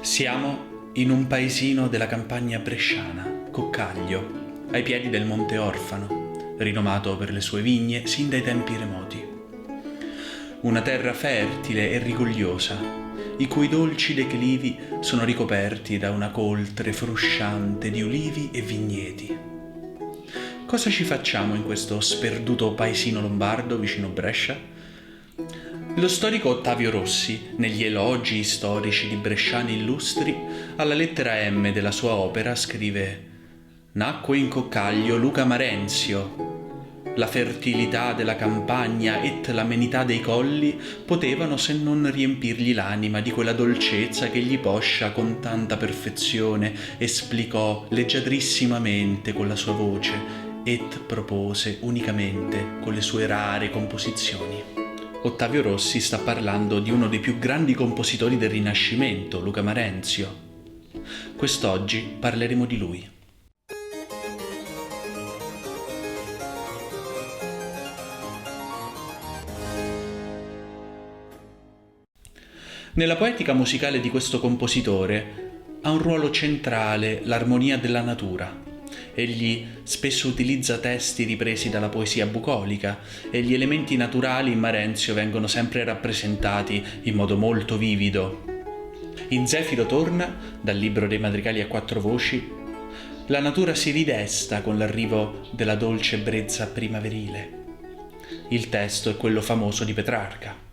Siamo in un paesino della campagna bresciana, Coccaglio, ai piedi del Monte Orfano, rinomato per le sue vigne sin dai tempi remoti. Una terra fertile e rigogliosa, i cui dolci declivi sono ricoperti da una coltre frusciante di ulivi e vigneti. Cosa ci facciamo in questo sperduto paesino lombardo vicino Brescia? Lo storico Ottavio Rossi, negli elogi storici di bresciani illustri, alla lettera M della sua opera scrive: «Nacque in Coccaglio Luca Marenzio. La fertilità della campagna et l'amenità dei colli potevano se non riempirgli l'anima di quella dolcezza che gli Poscia con tanta perfezione esplicò leggiadrissimamente con la sua voce et propose unicamente con le sue rare composizioni». Ottavio Rossi sta parlando di uno dei più grandi compositori del Rinascimento, Luca Marenzio. Quest'oggi parleremo di lui. Nella poetica musicale di questo compositore ha un ruolo centrale l'armonia della natura. Egli spesso utilizza testi ripresi dalla poesia bucolica e gli elementi naturali in Marenzio vengono sempre rappresentati in modo molto vivido. In Zefiro torna, dal libro dei madrigali a quattro voci, la natura si ridesta con l'arrivo della dolce brezza primaverile. Il testo è quello famoso di Petrarca.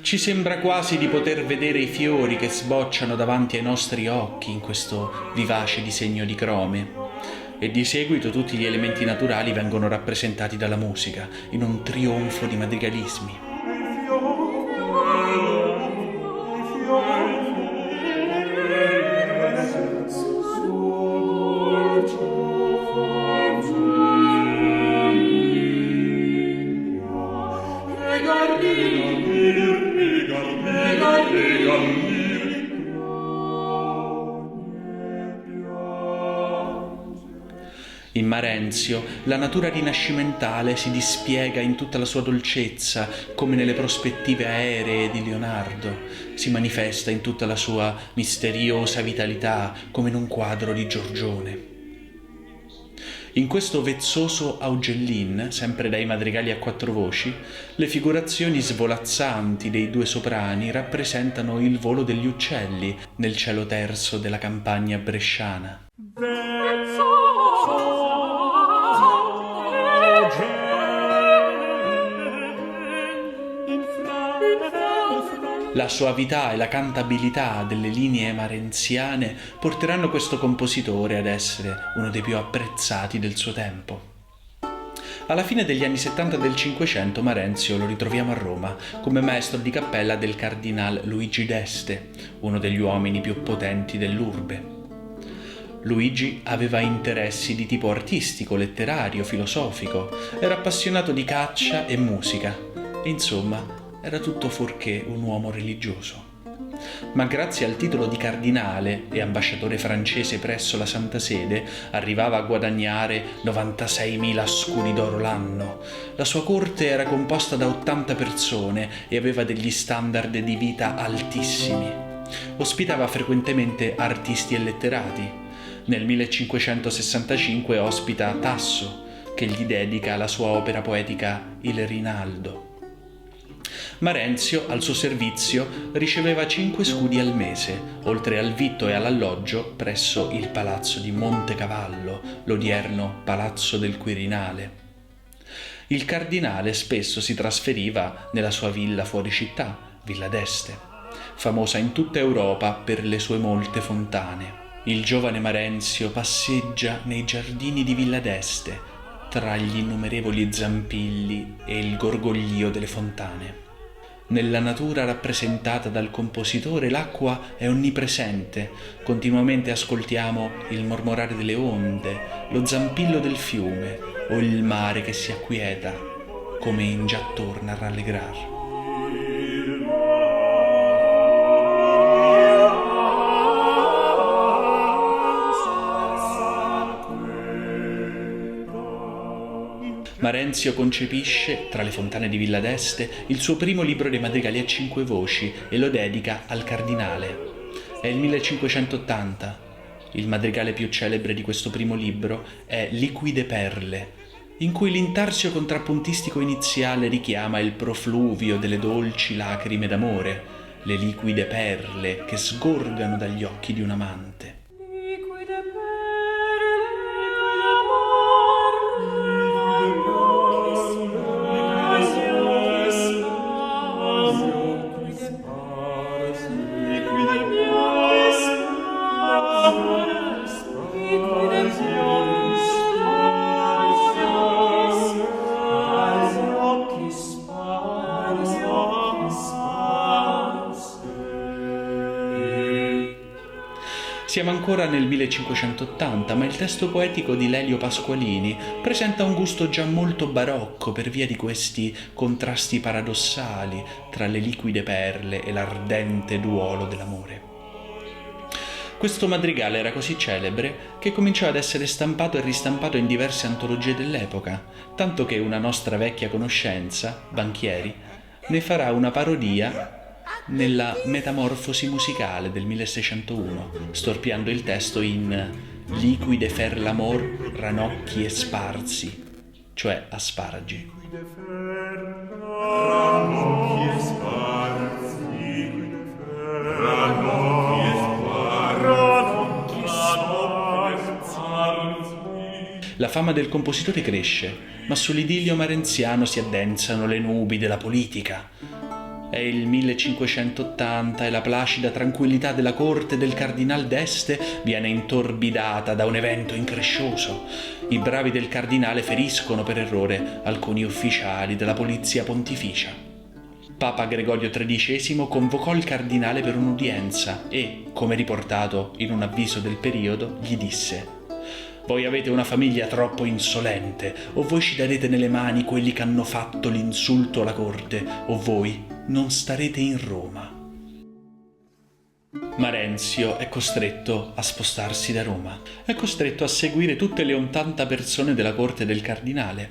Ci sembra quasi di poter vedere i fiori che sbocciano davanti ai nostri occhi in questo vivace disegno di crome, e di seguito tutti gli elementi naturali vengono rappresentati dalla musica in un trionfo di madrigalismi. In Marenzio la natura rinascimentale si dispiega in tutta la sua dolcezza, come nelle prospettive aeree di Leonardo, si manifesta in tutta la sua misteriosa vitalità, come in un quadro di Giorgione. In questo vezzoso Augellin, sempre dai madrigali a quattro voci, le figurazioni svolazzanti dei due soprani rappresentano il volo degli uccelli nel cielo terso della campagna bresciana. La soavità e la cantabilità delle linee marenziane porteranno questo compositore ad essere uno dei più apprezzati del suo tempo. Alla fine degli anni 70 del Cinquecento Marenzio lo ritroviamo a Roma come maestro di cappella del cardinal Luigi d'Este, uno degli uomini più potenti dell'urbe. Luigi aveva interessi di tipo artistico, letterario, filosofico, era appassionato di caccia e musica, e insomma era tutto fuorché un uomo religioso. Ma grazie al titolo di cardinale e ambasciatore francese presso la Santa Sede arrivava a guadagnare 96.000 scudi d'oro l'anno. La sua corte era composta da 80 persone e aveva degli standard di vita altissimi. Ospitava frequentemente artisti e letterati. Nel 1565 ospita Tasso, che gli dedica la sua opera poetica Il Rinaldo. Marenzio, al suo servizio, riceveva 5 scudi al mese, oltre al vitto e all'alloggio presso il palazzo di Montecavallo, l'odierno Palazzo del Quirinale. Il cardinale spesso si trasferiva nella sua villa fuori città, Villa d'Este, famosa in tutta Europa per le sue molte fontane. Il giovane Marenzio passeggia nei giardini di Villa d'Este, tra gli innumerevoli zampilli e il gorgoglio delle fontane. Nella natura rappresentata dal compositore l'acqua è onnipresente, continuamente ascoltiamo il mormorare delle onde, lo zampillo del fiume o il mare che si acquieta, come in già torna a rallegrar. Marenzio concepisce, tra le fontane di Villa d'Este, il suo primo libro dei madrigali a 5 voci e lo dedica al cardinale. È il 1580. Il madrigale più celebre di questo primo libro è Liquide perle, in cui l'intarsio contrappuntistico iniziale richiama il profluvio delle dolci lacrime d'amore, le liquide perle che sgorgano dagli occhi di un amante. Siamo ancora nel 1580, ma il testo poetico di Lelio Pasqualini presenta un gusto già molto barocco per via di questi contrasti paradossali tra le liquide perle e l'ardente duolo dell'amore. Questo madrigale era così celebre che cominciò ad essere stampato e ristampato in diverse antologie dell'epoca, tanto che una nostra vecchia conoscenza, Banchieri, ne farà una parodia nella Metamorfosi musicale del 1601, storpiando il testo in liquide fer l'amor, ranocchi e sparsi, cioè asparagi. Ranocchi e sparsi, ranocchi e sparsi. La fama del compositore cresce, ma sull'idillio marenziano si addensano le nubi della politica. È il 1580 e la placida tranquillità della corte del cardinal d'Este viene intorbidata da un evento increscioso. I bravi del cardinale feriscono per errore alcuni ufficiali della polizia pontificia. Papa Gregorio XIII convocò il cardinale per un'udienza e, come riportato in un avviso del periodo, gli disse: «Voi avete una famiglia troppo insolente, o voi ci darete nelle mani quelli che hanno fatto l'insulto alla corte, o voi non starete in Roma». Marenzio è costretto a spostarsi da Roma. È costretto a seguire tutte le 80 persone della corte del cardinale,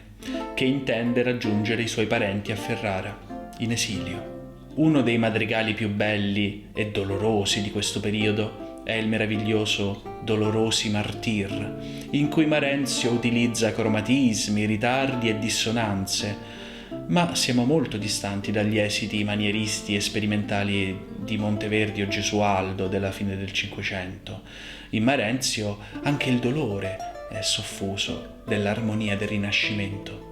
che intende raggiungere i suoi parenti a Ferrara, in esilio. Uno dei madrigali più belli e dolorosi di questo periodo è il meraviglioso Dolorosi Martir, in cui Marenzio utilizza cromatismi, ritardi e dissonanze, ma siamo molto distanti dagli esiti manieristi e sperimentali di Monteverdi o Gesualdo della fine del Cinquecento. In Marenzio anche il dolore è soffuso dell'armonia del Rinascimento.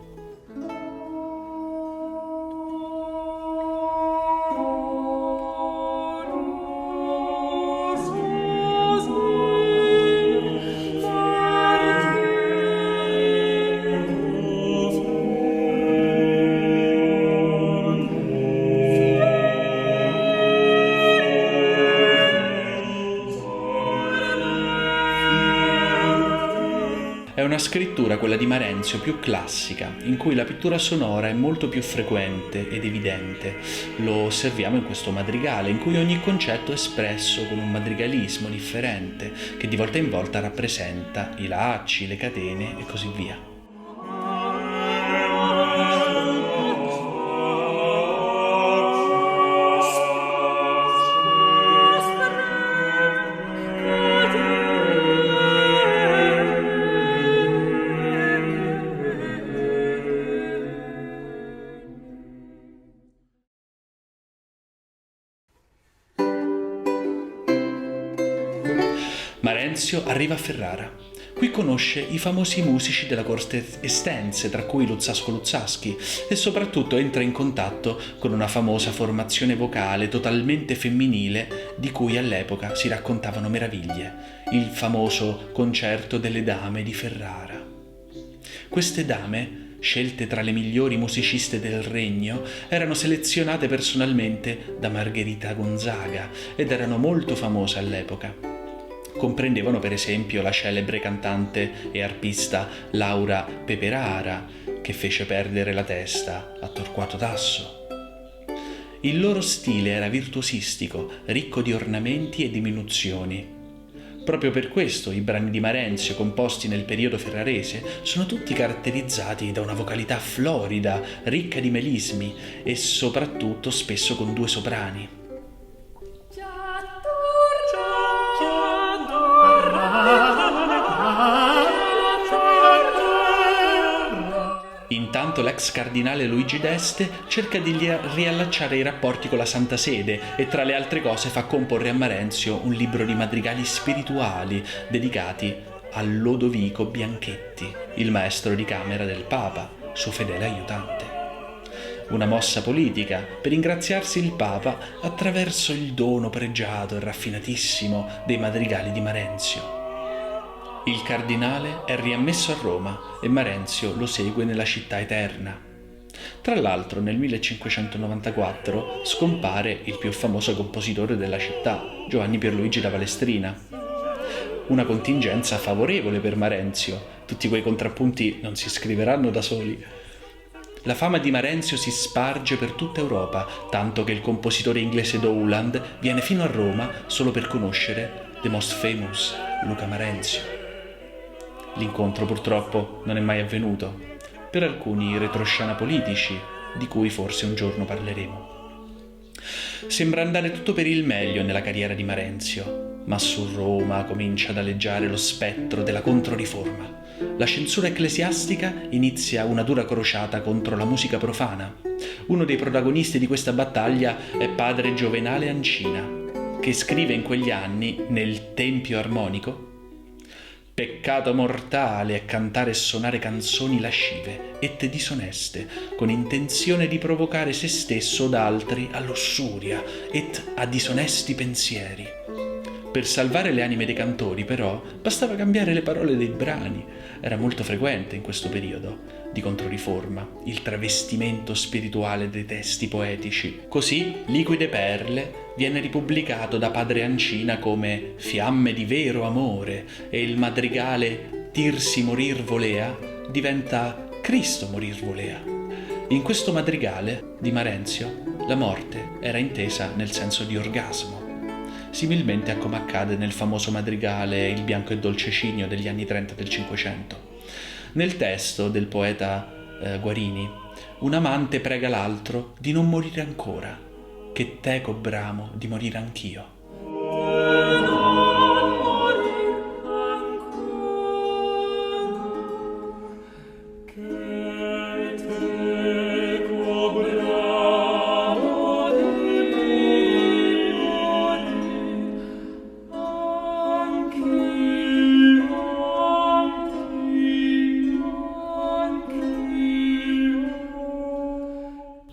È una scrittura, quella di Marenzio, più classica, in cui la pittura sonora è molto più frequente ed evidente. Lo osserviamo in questo madrigale, in cui ogni concetto è espresso con un madrigalismo differente, che di volta in volta rappresenta i lacci, le catene e così via. Marenzio arriva a Ferrara. Qui conosce i famosi musici della corte estense, tra cui Luzzasco Luzzaschi, e soprattutto entra in contatto con una famosa formazione vocale totalmente femminile di cui all'epoca si raccontavano meraviglie, il famoso Concerto delle Dame di Ferrara. Queste dame, scelte tra le migliori musiciste del regno, erano selezionate personalmente da Margherita Gonzaga ed erano molto famose all'epoca. Comprendevano per esempio la celebre cantante e arpista Laura Peperara, che fece perdere la testa a Torquato Tasso. Il loro stile era virtuosistico, ricco di ornamenti e diminuzioni. Proprio per questo i brani di Marenzio, composti nel periodo ferrarese, sono tutti caratterizzati da una vocalità florida, ricca di melismi e soprattutto spesso con 2 soprani. Intanto l'ex cardinale Luigi d'Este cerca di riallacciare i rapporti con la Santa Sede e tra le altre cose fa comporre a Marenzio un libro di madrigali spirituali dedicati a Lodovico Bianchetti, il maestro di camera del Papa, suo fedele aiutante. Una mossa politica per ringraziarsi il Papa attraverso il dono pregiato e raffinatissimo dei madrigali di Marenzio. Il cardinale è riammesso a Roma e Marenzio lo segue nella città eterna. Tra l'altro nel 1594 scompare il più famoso compositore della città, Giovanni Pierluigi da Palestrina. Una contingenza favorevole per Marenzio, tutti quei contrappunti non si scriveranno da soli. La fama di Marenzio si sparge per tutta Europa, tanto che il compositore inglese Dowland viene fino a Roma solo per conoscere the most famous Luca Marenzio. L'incontro purtroppo non è mai avvenuto, per alcuni retroscena politici, di cui forse un giorno parleremo. Sembra andare tutto per il meglio nella carriera di Marenzio, ma su Roma comincia ad aleggiare lo spettro della Controriforma. La censura ecclesiastica inizia una dura crociata contro la musica profana. Uno dei protagonisti di questa battaglia è padre Giovenale Ancina, che scrive in quegli anni nel Tempio Armonico: «Peccato mortale è cantare e suonare canzoni lascive et disoneste, con intenzione di provocare se stesso od altri a lussuria et a disonesti pensieri». Per salvare le anime dei cantori, però, bastava cambiare le parole dei brani. Era molto frequente in questo periodo di Controriforma il travestimento spirituale dei testi poetici. Così Liquide Perle viene ripubblicato da padre Ancina come Fiamme di vero amore e il madrigale Tirsi morir volea diventa Cristo morir volea. In questo madrigale di Marenzio la morte era intesa nel senso di orgasmo, similmente a come accade nel famoso madrigale Il bianco e dolce Cinio degli anni 30 del Cinquecento. Nel testo del poeta Guarini, un amante prega l'altro di non morire ancora, che teco bramo di morire anch'io.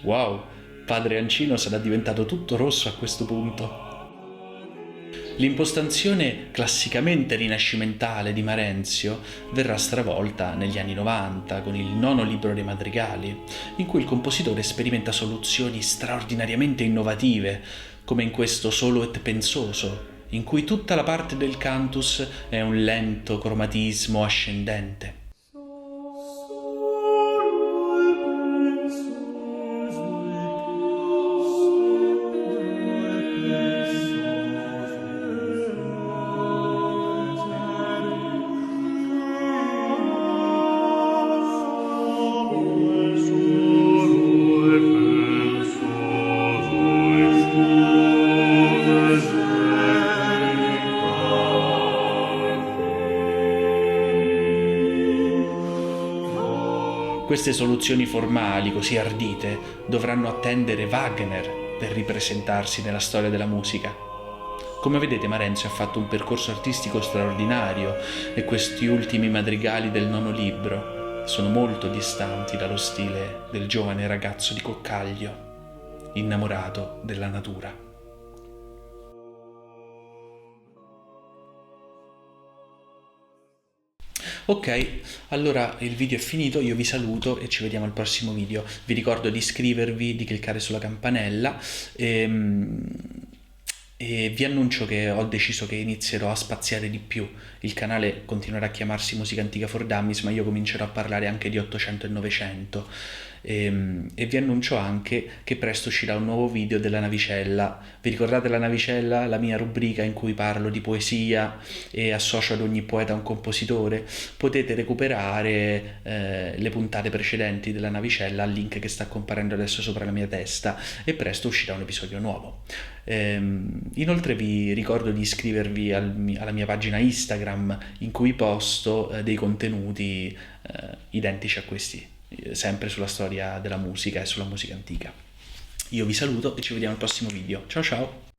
Wow, padre Ancino sarà diventato tutto rosso a questo punto. L'impostazione classicamente rinascimentale di Marenzio verrà stravolta negli anni 90 con il 9° libro dei madrigali, in cui il compositore sperimenta soluzioni straordinariamente innovative, come in questo Solo et pensoso, in cui tutta la parte del cantus è un lento cromatismo ascendente. Queste soluzioni formali così ardite dovranno attendere Wagner per ripresentarsi nella storia della musica. Come vedete, Marenzio ha fatto un percorso artistico straordinario e questi ultimi madrigali del 9° libro sono molto distanti dallo stile del giovane ragazzo di Coccaglio, innamorato della natura. Ok, allora il video è finito, io vi saluto e ci vediamo al prossimo video. Vi ricordo di iscrivervi, di cliccare sulla campanella e vi annuncio che ho deciso che inizierò a spaziare di più. Il canale continuerà a chiamarsi Musica Antica for Dummies, ma io comincerò a parlare anche di 800 e 900. e vi annuncio anche che presto uscirà un nuovo video della navicella. Vi ricordate la navicella, la mia rubrica in cui parlo di poesia e associo ad ogni poeta un compositore? Potete recuperare le puntate precedenti della navicella al link che sta comparendo adesso sopra la mia testa, e presto uscirà un episodio nuovo. Inoltre vi ricordo di iscrivervi alla mia pagina Instagram, in cui posto dei contenuti identici a questi, sempre sulla storia della musica e sulla musica antica. Io vi saluto e ci vediamo al prossimo video. Ciao ciao!